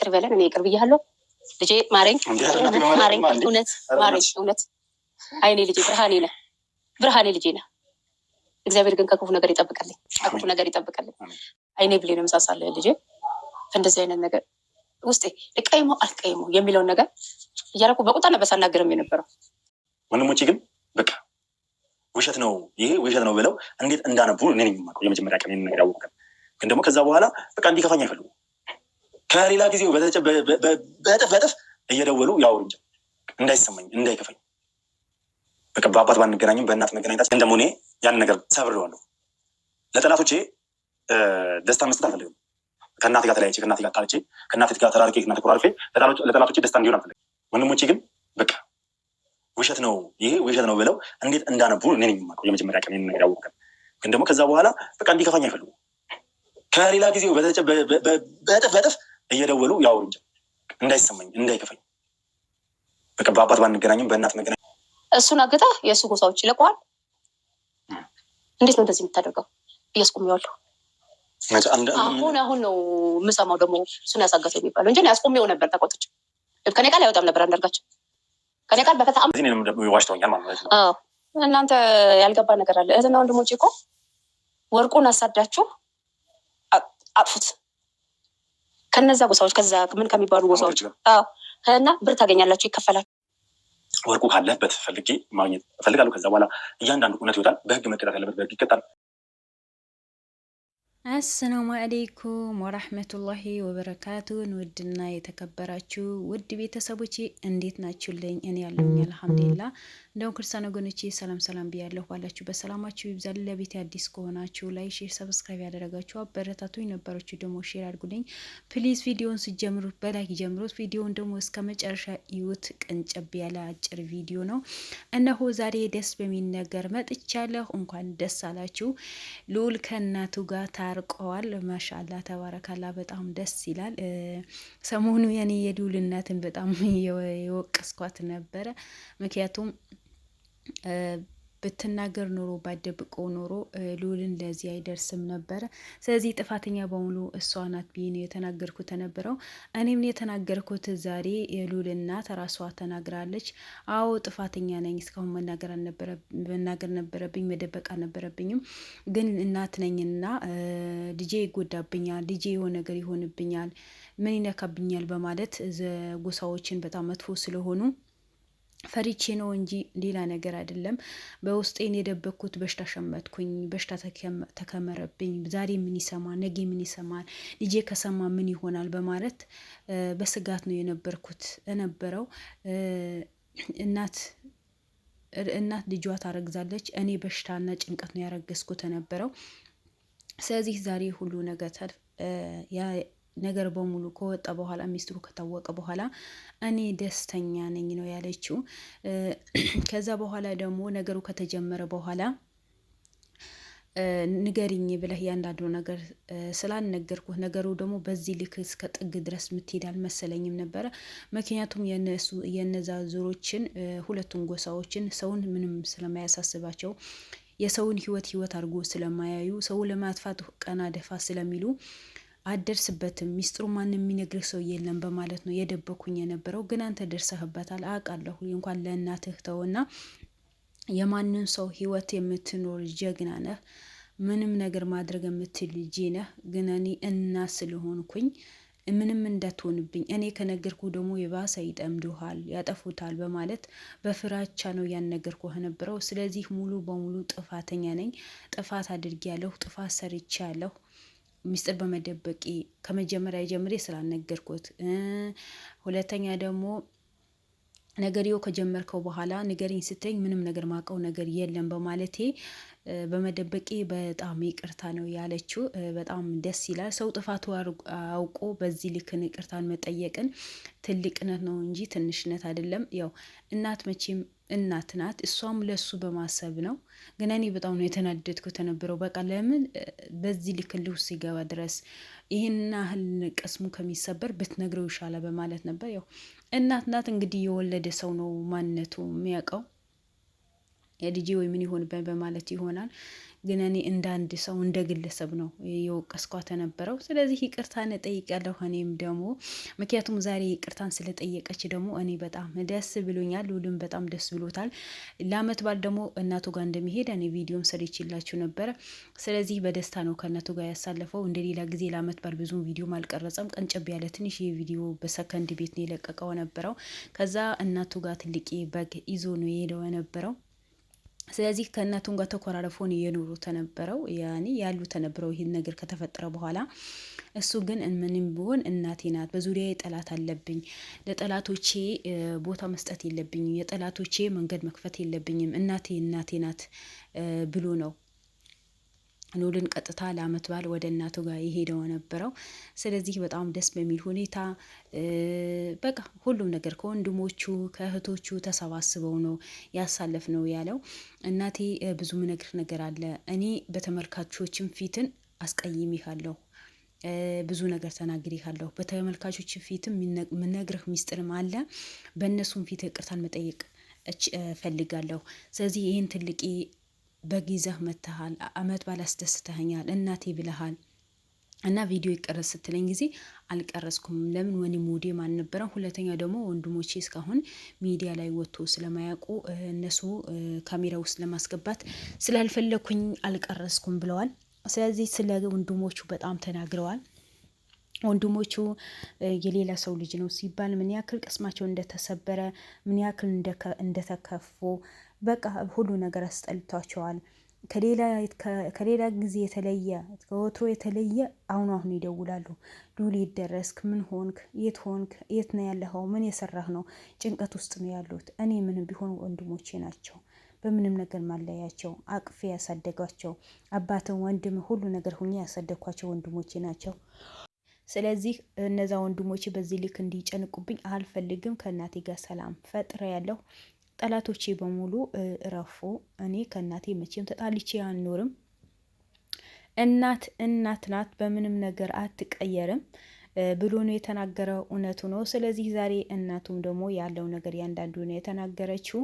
ይቅር በለን። እኔ ይቅር ብያለሁ። ልጄ ማረኝ ማረኝ፣ እውነት ማረኝ፣ እውነት አይኔ ልጄ ብርሃኔ ልጄ ነህ። እግዚአብሔር ግን ከክፉ ነገር ይጠብቀልኝ፣ ከክፉ ነገር ይጠብቀልኝ። አይኔ ብሌን መሳሳለህ ልጄ። እንደዚህ አይነት ነገር ውስጤ ልቀይሞ አልቀይሞ የሚለውን ነገር እያደረኩ በቁጣ ነበር ሳናግርም የነበረው። ወንድሞቼ ግን በቃ ውሸት ነው ይሄ ውሸት ነው ብለው እንዴት እንዳነቡ እኔ ነኝ የማውቀው። የመጀመሪያ ቀን ነገር ያወቅኩት ግን ደግሞ ከዛ በኋላ በቃ እንዲከፋኝ አይፈልጉም። ከሌላ ጊዜው በእጥፍ እየደወሉ ያወሩኝ እንዳይሰማኝ እንዳይከፋኝ። በቃ በአባት ባንገናኝም በእናት መገናኘታችን ግን ደግሞ እኔ ያን ነገር ሰብሬዋለሁ። ለጠላቶቼ ደስታ መስጠት አልፈልግም። ከእናቴ ጋር ተለያይቼ ከእናቴ ጋር ጣልቼ ከእናቴ ጋር ተራርቄ ከእናቴ ኮራርፌ ለጠላቶቼ ደስታ እንዲሆን አልፈልግም። ወንድሞቼ ግን በቃ ውሸት ነው ይሄ ውሸት ነው ብለው እንዴት እንዳነቡ እኔ ነኝ የማውቀው። የመጀመሪያ ቀን ነገር ያወቅኩት ግን ደግሞ ከዛ በኋላ በቃ እንዲከፋኝ አይፈልጉም። ከሌላ ጊዜው በእጥፍ እየደወሉ ያወሩኝ እንዳይሰማኝ እንዳይከፋኝ። በቃ በአባት ባንገናኝም በእናት መገናኝ። እሱን አግታ የእሱ ጎሳዎች ይለቀዋል። እንዴት ነው እንደዚህ የምታደርገው? እያስቆሚዋለሁ። አሁን ነው የምሰማው ደግሞ እሱን ያሳገተው የሚባለው እንጂ ያስቆሚው ነበር። ተቆጥቼ ከኔ ቃል አይወጣም ነበር አንዳርጋቸው። ከኔ ቃል በፈታ ዋሽተውኛል ማለት ነው። እናንተ ያልገባ ነገር አለ። እህትና ወንድሞቼ እኮ ወርቁን አሳዳችሁ አጥፉት ከነዛ ጎሳዎች ከዛ ምን ከሚባሉ ጎሳዎች እና ብር ታገኛላችሁ፣ ይከፈላል። ወርቁ ካለበት ፈልጌ ማግኘት እፈልጋለሁ። ከዛ በኋላ እያንዳንዱ እውነት ይወጣል። በህግ መቀጣት ያለበት በህግ ይቀጣል። አሰላሙ አሌይኩም ወራህመቱላሂ ወበረካቱን። ውድና የተከበራችሁ ውድ ቤተሰቦቼ እንዴት ናችሁልኝ? እኔ ያለሁኝ አልሐምዱሊላህ። እንደውም ክርስቲያን ወገኖቼ ሰላም ሰላም ብያለሁ። ባላችሁ በሰላማችሁ ይብዛል። ለቤት አዲስ ከሆናችሁ ላይ ሼር፣ ሰብስክራይብ ያደረጋችሁ አበረታቱኝ፣ ነበራችሁ ደግሞ ሼር አድርጉልኝ ፕሊዝ። ቪዲዮውን ስጀምሩት በላይክ ጀምሩት። ቪዲዮውን ደግሞ እስከ መጨረሻ ይዩት። ቀንጨብ ያለ አጭር ቪዲዮ ነው። እነሆ ዛሬ ደስ በሚል ነገር መጥቻለሁ። እንኳን ደስ አላችሁ። ልዑል ከእናቱ ጋር ታርቀዋል። ማሻአላ ተባረካላ። በጣም ደስ ይላል። ሰሞኑ የኔ የልዑል እናትን በጣም የወቀስኳት ነበረ። ምክንያቱም ብትናገር ኖሮ ባደብቀው ኖሮ ልዑልን ለዚህ አይደርስም ነበረ። ስለዚህ ጥፋተኛ በሙሉ እሷ ናት ብዬ ነው የተናገርኩት ነበረው። እኔም የተናገርኩት ዛሬ የልዑል እናት ራሷ ተናግራለች። አዎ ጥፋተኛ ነኝ፣ እስካሁን መናገር ነበረብኝ፣ መደበቅ አልነበረብኝም። ግን እናት ነኝና ልጄ ይጎዳብኛል፣ ልጄ የሆነ ነገር ይሆንብኛል፣ ምን ይነካብኛል በማለት ጎሳዎችን በጣም መጥፎ ስለሆኑ ፈሪቼ ነው እንጂ ሌላ ነገር አይደለም። በውስጤን የደበቅኩት በሽታ ሸመትኩኝ፣ በሽታ ተከመረብኝ። ዛሬ ምን ይሰማል፣ ነገ ምን ይሰማል፣ ልጄ ከሰማ ምን ይሆናል በማለት በስጋት ነው የነበረው። እናት ልጇ ታረግዛለች። እኔ በሽታና ጭንቀት ነው ያረገዝኩት የነበረው። ስለዚህ ዛሬ ሁሉ ነገር በሙሉ ከወጣ በኋላ ሚስጥሩ ከታወቀ በኋላ እኔ ደስተኛ ነኝ ነው ያለችው። ከዛ በኋላ ደግሞ ነገሩ ከተጀመረ በኋላ ንገሪኝ ብለህ ያንዳንዱ ነገር ስላልነገርኩህ ነገሩ ደግሞ በዚህ ልክ እስከ ጥግ ድረስ ምትሄድ አልመሰለኝም ነበረ። ምክንያቱም የነዛ ዙሮችን ሁለቱን ጎሳዎችን ሰውን ምንም ስለማያሳስባቸው የሰውን ህይወት አድርጎ ስለማያዩ ሰው ለማጥፋት ቀና ደፋ ስለሚሉ አደርስበትም፣ ሚስጥሩ ማንም የሚነግርህ ሰው የለም በማለት ነው የደበኩኝ የነበረው። ግን አንተ ደርሰህበታል አውቃለሁ። እንኳን ለእናትህ ተውና የማንን ሰው ህይወት የምትኖር ጀግና ነህ። ምንም ነገር ማድረግ የምትል ልጅ ነህ። ግን እኔ እናት ስለሆንኩኝ ምንም እንዳትሆንብኝ፣ እኔ ከነገርኩ ደግሞ የባሰ ይጠምዱሃል፣ ያጠፉታል በማለት በፍራቻ ነው ያነገርኩህ ነበረው። ስለዚህ ሙሉ በሙሉ ጥፋተኛ ነኝ፣ ጥፋት አድርጌያለሁ፣ ጥፋት ሰርቻለሁ። ሚስጥር በመደበቂ ከመጀመሪያ ጀምሬ ስላልነገርኩት፣ ሁለተኛ ደግሞ ነገርየው ከጀመርከው በኋላ ንገሪኝ ስትለኝ ምንም ነገር ማውቀው ነገር የለም በማለቴ በመደበቂ በጣም ይቅርታ ነው ያለችው። በጣም ደስ ይላል። ሰው ጥፋቱ አውቆ በዚህ ልክን ይቅርታን መጠየቅን ትልቅነት ነው እንጂ ትንሽነት አይደለም። ያው እናት መቼም እናት ናት። እሷም ለሱ በማሰብ ነው። ግን እኔ በጣም ነው የተናደድኩት የነበረው። በቃ ለምን በዚህ ልክ ልውስ ሲገባ ድረስ ይህን ያህል ቀስሙ ከሚሰበር ብትነግረው ይሻላል በማለት ነበር። ያው እናት ናት እንግዲህ፣ የወለደ ሰው ነው ማንነቱ የሚያውቀው። የልጄ ወይ ምን ይሆን በማለት ይሆናል። ግን እኔ እንደ አንድ ሰው እንደ ግለሰብ ነው የወቀስኳት ነበረው። ስለዚህ ይቅርታን እጠይቃለሁ እኔም ደግሞ ምክንያቱም ዛሬ ይቅርታን ስለጠየቀች ደግሞ እኔ በጣም ደስ ብሎኛል። ሉልም በጣም ደስ ብሎታል። ለአመት በዓል ደግሞ እናቱ ጋር እንደሚሄድ እኔ ቪዲዮም ሰርቼላችሁ ነበረ። ስለዚህ በደስታ ነው ከእናቱ ጋር ያሳለፈው። እንደ ሌላ ጊዜ ለአመት በዓል ብዙም ቪዲዮም አልቀረጸም። ቀንጨብ ያለ ትንሽ የቪዲዮ በሰከንድ ቤት ነው የለቀቀው ነበረው። ከዛ እናቱ ጋር ትልቅ በግ ይዞ ነው የሄደው የነበረው። ስለዚህ ከእናቱም ጋር ተኮራረፎን የኖሩ ተነበረው ያኔ ያሉ ተነበረው ይህን ነገር ከተፈጠረ በኋላ እሱ ግን ምንም ቢሆን እናቴ ናት፣ በዙሪያዬ ጠላት አለብኝ፣ ለጠላቶቼ ቦታ መስጠት የለብኝም፣ የጠላቶቼ መንገድ መክፈት የለብኝም፣ እናቴ ናት ብሎ ነው ሉልን ቀጥታ ለአመት በዓል ወደ እናቱ ጋር የሄደው ነበረው። ስለዚህ በጣም ደስ በሚል ሁኔታ በቃ ሁሉም ነገር ከወንድሞቹ ከእህቶቹ ተሰባስበው ነው ያሳለፍ ነው ያለው። እናቴ ብዙ ምነግር ነገር አለ፣ እኔ በተመልካቾችም ፊትን አስቀይሜሃለሁ፣ ብዙ ነገር ተናግሬሃለሁ፣ በተመልካቾች ፊትም ምነግርህ ሚስጥርም አለ፣ በእነሱም ፊት ይቅርታን መጠየቅ ፈልጋለሁ። ስለዚህ ይህን ትልቅ በጊዜህ መተሃል፣ አመት በዓል አስደስተኸኛል፣ እናቴ ብለሃል እና ቪዲዮ ይቀረጽ ስትለኝ ጊዜ አልቀረጽኩም። ለምን ወኒ ሙዴም አልነበረም። ሁለተኛ ደግሞ ወንድሞቼ እስካሁን ሚዲያ ላይ ወጥቶ ስለማያውቁ እነሱ ካሜራ ውስጥ ለማስገባት ስላልፈለኩኝ አልቀረጽኩም ብለዋል። ስለዚህ ስለ ወንድሞቹ በጣም ተናግረዋል። ወንድሞቹ የሌላ ሰው ልጅ ነው ሲባል ምን ያክል ቅስማቸው እንደተሰበረ ምን ያክል እንደተከፉ በቃ ሁሉ ነገር አስጠልቷቸዋል። ከሌላ ጊዜ የተለየ ከወትሮ የተለየ አሁን ይደውላሉ። ሉል የት ደረስክ? ምን ሆንክ? የት ነው ያለኸው? ምን የሰራህ ነው? ጭንቀት ውስጥ ነው ያሉት። እኔ ምንም ቢሆን ወንድሞቼ ናቸው። በምንም ነገር ማለያቸው አቅፌ ያሳደጓቸው አባትን ወንድም ሁሉ ነገር ሁኜ ያሳደግኳቸው ወንድሞቼ ናቸው። ስለዚህ እነዛ ወንድሞቼ በዚህ ልክ እንዲጨንቁብኝ አልፈልግም። ከእናቴ ጋር ሰላም ፈጥረ ያለሁ ጠላቶቼ በሙሉ እረፉ። እኔ ከእናቴ መቼም ተጣልቼ አንኖርም። እናት ናት፣ በምንም ነገር አትቀየርም ብሎ ነው የተናገረው። እውነቱ ነው። ስለዚህ ዛሬ እናቱም ደግሞ ያለው ነገር ያንዳንዱ ነው የተናገረችው።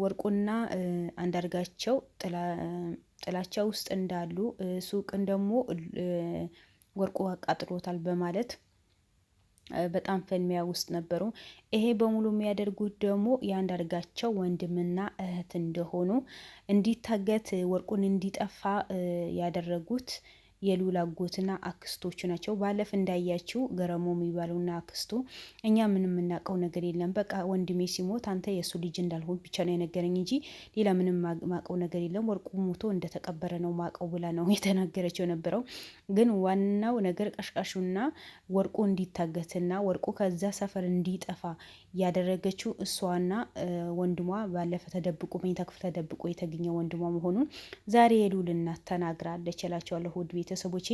ወርቁና አንዳርጋቸው ጥላቻ ውስጥ እንዳሉ ሱቅን ደግሞ ወርቁ አቃጥሎታል በማለት በጣም ፍልሚያ ውስጥ ነበሩ። ይሄ በሙሉ የሚያደርጉት ደግሞ የአንዳርጋቸው ወንድምና እህት እንደሆኑ እንዲታገት ወርቁን እንዲጠፋ ያደረጉት የሉል አጎትና አክስቶቹ ናቸው። ባለፍ እንዳያችው ገረሞ የሚባሉና አክስቱ እኛ ምንም የምናውቀው ነገር የለም፣ በቃ ወንድሜ ሲሞት አንተ የእሱ ልጅ እንዳልሆን ብቻ ነው የነገረኝ እንጂ ሌላ ምንም ማውቀው ነገር የለም፣ ወርቁ ሞቶ እንደተቀበረ ነው ማውቀው ብላ ነው የተናገረችው ነበረው። ግን ዋናው ነገር ቀሽቃሹና ወርቁ እንዲታገትና ወርቁ ከዛ ሰፈር እንዲጠፋ ያደረገችው እሷና ወንድሟ ባለፈ ተደብቆ መኝታ ክፍል ተደብቆ የተገኘ ወንድሟ መሆኑን ዛሬ የሉል እናት ተናግራለች እላቸዋለሁ። ውድ ቤተሰቦቼ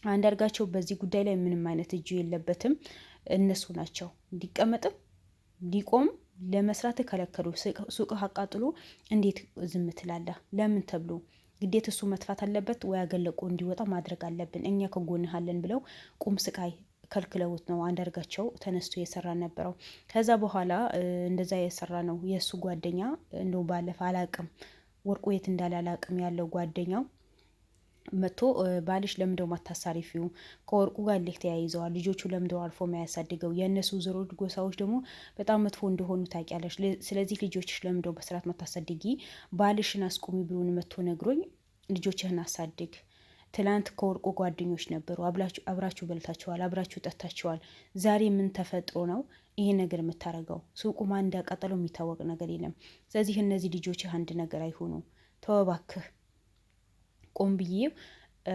አንዳርጋቸው በዚህ ጉዳይ ላይ ምንም አይነት እጁ የለበትም። እነሱ ናቸው እንዲቀመጥም እንዲቆም ለመስራት ከለከሉ። ሱቅህ አቃጥሎ እንዴት ዝም ትላለህ? ለምን ተብሎ ግዴታ እሱ መጥፋት አለበት ወይ አገለቆ እንዲወጣ ማድረግ አለብን፣ እኛ ከጎንህ አለን ብለው ቁም ስቃይ ከልክለውት ነው አንዳርጋቸው ተነስቶ የሰራ ነበረው። ከዛ በኋላ እንደዛ የሰራ ነው የእሱ ጓደኛ እንደው ባለፈ አላቅም ወርቁ የት እንዳለ አላቅም ያለው ጓደኛው መቶ ባልሽ ለምንደው ማታሳሪፊው ከወርቁ ጋር ልክ ተያይዘዋል። ልጆቹ ለምንደው አልፎ ማያሳድገው የእነሱ ዘሮች ጎሳዎች ደግሞ በጣም መጥፎ እንደሆኑ ታውቂያለሽ። ስለዚህ ልጆችሽ ለምንደው በስርዓት ማታሳድጊ ባልሽን አስቁሚ ብሎን መጥቶ ነግሮኝ ልጆችህን አሳድግ። ትላንት ከወርቁ ጓደኞች ነበሩ፣ አብራችሁ በልታችኋል፣ አብራችሁ ጠጥታችኋል። ዛሬ ምን ተፈጥሮ ነው ይሄ ነገር የምታረገው? ሱቁ ማን እንዳቃጠለው የሚታወቅ ነገር የለም። ስለዚህ እነዚህ ልጆችህ አንድ ነገር አይሆኑ፣ ተወባክህ ቆም ብዬ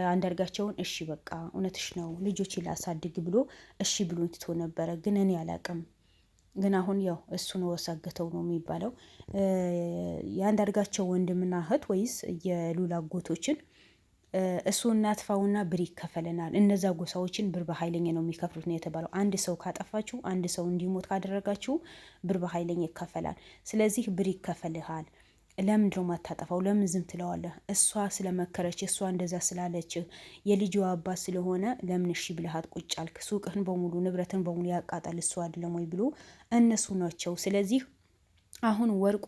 አንዳርጋቸውን እሺ በቃ እውነትሽ ነው ልጆች ላሳድግ ብሎ እሺ ብሎ ትቶ ነበረ። ግን እኔ አላቅም። ግን አሁን ያው እሱ ነው ወሳገተው ነው የሚባለው። የአንዳርጋቸው ወንድምና እህት ወይስ የሉል አጎቶችን እሱ እናጥፋውና ብር ይከፈለናል። እነዛ ጎሳዎችን ብር በኃይለኛ ነው የሚከፍሉት ነው የተባለው። አንድ ሰው ካጠፋችሁ፣ አንድ ሰው እንዲሞት ካደረጋችሁ ብር በኃይለኛ ይከፈላል። ስለዚህ ብር ይከፈልሃል። ለምንድን ነው ማታጠፋው? ለምን ዝም ትለዋለህ? እሷ ስለመከረች እሷ እንደዛ ስላለች የልጇ አባት ስለሆነ ለምን እሺ ብለሃት ቁጭ አልክ? ሱቅህን በሙሉ ንብረትን በሙሉ ያቃጣል እሱ አይደለም ወይ ብሎ እነሱ ናቸው። ስለዚህ አሁን ወርቁ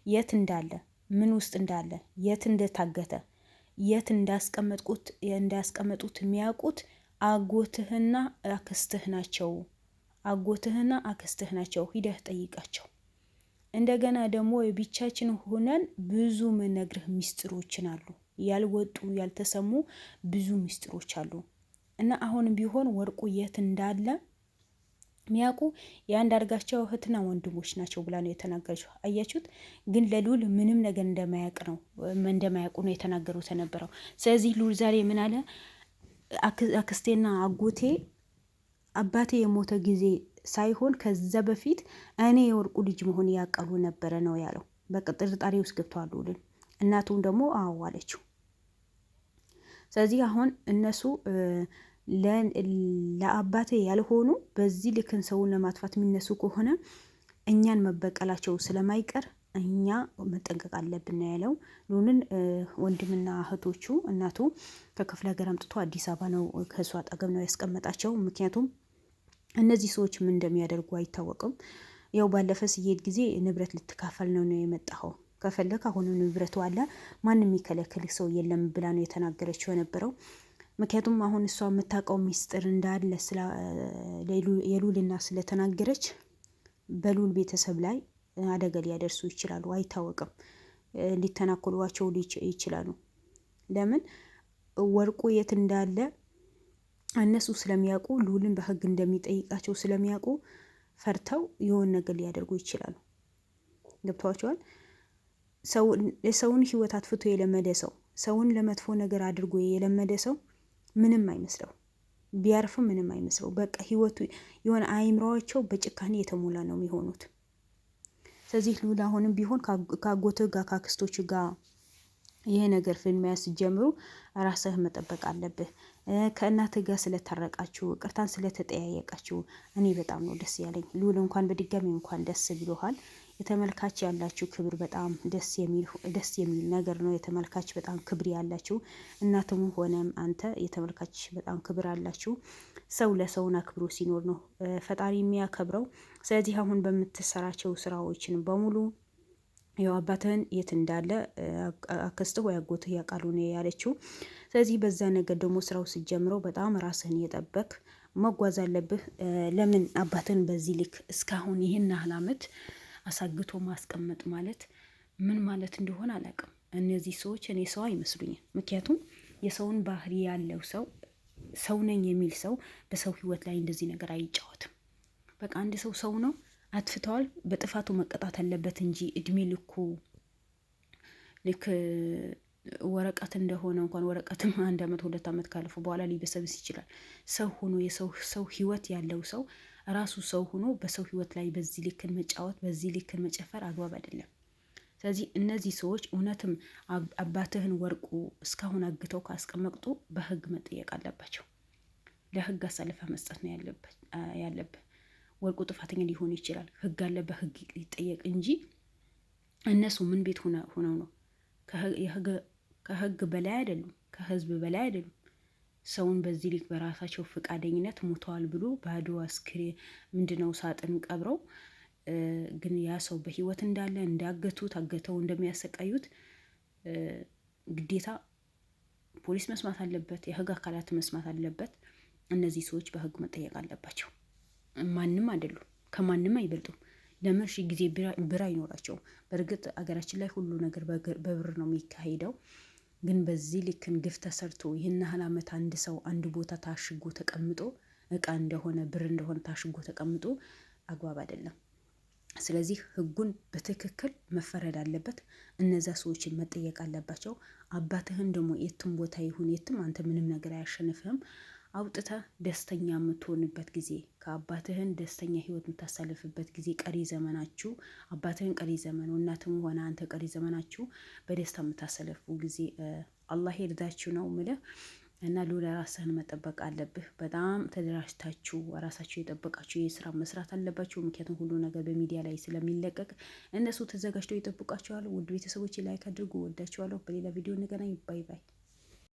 የት እንዳለ ምን ውስጥ እንዳለ የት እንደታገተ የት እንዳስቀመጡት የሚያውቁት አጎትህና አክስትህ ናቸው። አጎትህና አክስትህ ናቸው። ሂደህ ጠይቃቸው። እንደገና ደግሞ የብቻችን ሆነን ብዙ መነግርህ ሚስጥሮችን አሉ፣ ያልወጡ ያልተሰሙ ብዙ ሚስጥሮች አሉ እና አሁንም ቢሆን ወርቁ የት እንዳለ ሚያውቁ የአንዳርጋቸው እህትና ወንድሞች ናቸው ብላ ነው የተናገረችው። አያችሁት? ግን ለሉል ምንም ነገር እንደማያውቁ ነው የተናገሩት የነበረው። ስለዚህ ሉል ዛሬ ምን አለ? አክስቴና አጎቴ አባቴ የሞተ ጊዜ ሳይሆን ከዛ በፊት እኔ የወርቁ ልጅ መሆን ያውቃሉ ነበረ ነው ያለው። በቃ ጥርጣሬ ውስጥ ገብተዋል ሉልን። እናቱም ደግሞ አዎ አለችው። ስለዚህ አሁን እነሱ ለአባቴ ያልሆኑ በዚህ ልክን ሰውን ለማጥፋት የሚነሱ ከሆነ እኛን መበቀላቸው ስለማይቀር እኛ መጠንቀቅ አለብን ነው ያለው። ሉልን ወንድምና እህቶቹ እናቱ ከክፍለ ሀገር አምጥቶ አዲስ አበባ ነው ከእሱ አጠገብ ነው ያስቀመጣቸው። ምክንያቱም እነዚህ ሰዎች ምን እንደሚያደርጉ አይታወቅም። ያው ባለፈ ሲሄድ ጊዜ ንብረት ልትካፈል ነው የመጣኸው፣ ከፈለክ አሁንም ንብረቱ አለ፣ ማንም የሚከለክል ሰው የለም ብላ ነው የተናገረችው የነበረው። ምክንያቱም አሁን እሷ የምታውቀው ሚስጥር እንዳለ የሉልና ስለተናገረች በሉል ቤተሰብ ላይ አደጋ ሊያደርሱ ይችላሉ። አይታወቅም፣ ሊተናኮሏቸው ይችላሉ። ለምን ወርቁ የት እንዳለ እነሱ ስለሚያውቁ ሉልን በህግ እንደሚጠይቃቸው ስለሚያውቁ ፈርተው የሆነ ነገር ሊያደርጉ ይችላሉ። ገብተዋቸዋል። የሰውን ህይወት አጥፍቶ የለመደ ሰው፣ ሰውን ለመጥፎ ነገር አድርጎ የለመደ ሰው ምንም አይመስለው፣ ቢያርፍም ምንም አይመስለው። በቃ ህይወቱ የሆነ አይምሯቸው በጭካኔ የተሞላ ነው የሚሆኑት። ስለዚህ ሉል አሁንም ቢሆን ከአጎትህ ጋር ከአክስቶች ጋር ይሄ ነገር ፍልሚያ ስትጀምሩ ራስህ መጠበቅ አለብህ። ከእናትህ ጋር ስለታረቃችሁ ቅርታን ስለተጠያየቃችሁ እኔ በጣም ነው ደስ ያለኝ። ሉል እንኳን በድጋሚ እንኳን ደስ ብሎሃል። የተመልካች ያላችሁ ክብር በጣም ደስ የሚል ነገር ነው። የተመልካች በጣም ክብር ያላችሁ እናትም ሆነም አንተ የተመልካች በጣም ክብር አላችሁ። ሰው ለሰውን አክብሮ ሲኖር ነው ፈጣሪ የሚያከብረው። ስለዚህ አሁን በምትሰራቸው ስራዎችን በሙሉ ያው አባትህን የት እንዳለ አክስትህ ወይ አጎትህ ያውቃሉ ነው ያለችው። ስለዚህ በዛ ነገር ደግሞ ስራው ሲጀምረው በጣም ራስህን እየጠበቅ መጓዝ አለብህ። ለምን አባትህን በዚህ ልክ እስካሁን ይህን ያህል ዓመት አሳግቶ ማስቀመጥ ማለት ምን ማለት እንደሆነ አላውቅም። እነዚህ ሰዎች እኔ ሰው አይመስሉኝም። ምክንያቱም የሰውን ባህሪ ያለው ሰው ነኝ የሚል ሰው በሰው ህይወት ላይ እንደዚህ ነገር አይጫወትም። በቃ አንድ ሰው ነው፣ አጥፍተዋል፣ በጥፋቱ መቀጣት አለበት እንጂ እድሜ ልክ ወረቀት እንደሆነ እንኳን ወረቀትም 1 ዓመት 2 ዓመት ካለፈ በኋላ ሊበሰብስ ይችላል። ሰው ሆኖ የሰው ህይወት ያለው ሰው ራሱ ሰው ሆኖ በሰው ህይወት ላይ በዚህ ልክን መጫወት በዚህ ልክን መጨፈር አግባብ አይደለም። ስለዚህ እነዚህ ሰዎች እውነትም አባትህን ወርቁ እስካሁን አግተው ካስቀመጡ በህግ መጠየቅ አለባቸው። ለህግ አሳልፈ መስጠት ነው ያለብህ። ወርቁ ጥፋተኛ ሊሆን ይችላል፣ ህግ አለ፣ በህግ ይጠየቅ እንጂ እነሱ ምን ቤት ሆነው ነው? ከህግ በላይ አይደሉም፣ ከህዝብ በላይ አይደሉም። ሰውን በዚህ ልክ በራሳቸው ፈቃደኝነት ሞተዋል ብሎ ባዶ አስክሬን ምንድነው ሳጥን ቀብረው ግን ያ ሰው በህይወት እንዳለ ታገተው እንደሚያሰቃዩት ግዴታ ፖሊስ መስማት አለበት፣ የህግ አካላት መስማት አለበት። እነዚህ ሰዎች በህግ መጠየቅ አለባቸው። ማንም አይደሉም፣ ከማንም አይበልጡም። ለምን ሺህ ጊዜ ብር አይኖራቸውም። በእርግጥ አገራችን ላይ ሁሉ ነገር በብር ነው የሚካሄደው። ግን በዚህ ልክን ግፍ ተሰርቶ ይህን ያህል ዓመት አንድ ሰው አንድ ቦታ ታሽጎ ተቀምጦ እቃ እንደሆነ ብር እንደሆነ ታሽጎ ተቀምጦ አግባብ አይደለም። ስለዚህ ህጉን በትክክል መፈረድ አለበት። እነዛ ሰዎችን መጠየቅ አለባቸው። አባትህን ደግሞ የትም ቦታ ይሁን የትም አንተ ምንም ነገር አያሸንፍህም። አውጥተህ ደስተኛ የምትሆንበት ጊዜ ከአባትህን ደስተኛ ህይወት የምታሳልፍበት ጊዜ ቀሪ ዘመናችሁ አባትህን ቀሪ ዘመኑ እናትም ሆነ አንተ ቀሪ ዘመናችሁ በደስታ የምታሳልፉ ጊዜ አላህ ይርዳችሁ ነው የምልህ። እና ሉል ራስህን መጠበቅ አለብህ። በጣም ተደራጅታችሁ ራሳችሁ የጠበቃችሁ የስራ መስራት አለባችሁ። ምክንያቱም ሁሉ ነገር በሚዲያ ላይ ስለሚለቀቅ እነሱ ተዘጋጅተው ይጠብቃችኋል። ውድ ቤተሰቦች ላይክ አድርጉ። ወዳችኋለሁ። በሌላ ቪዲዮ እንገናኝ። ባይ ባይ።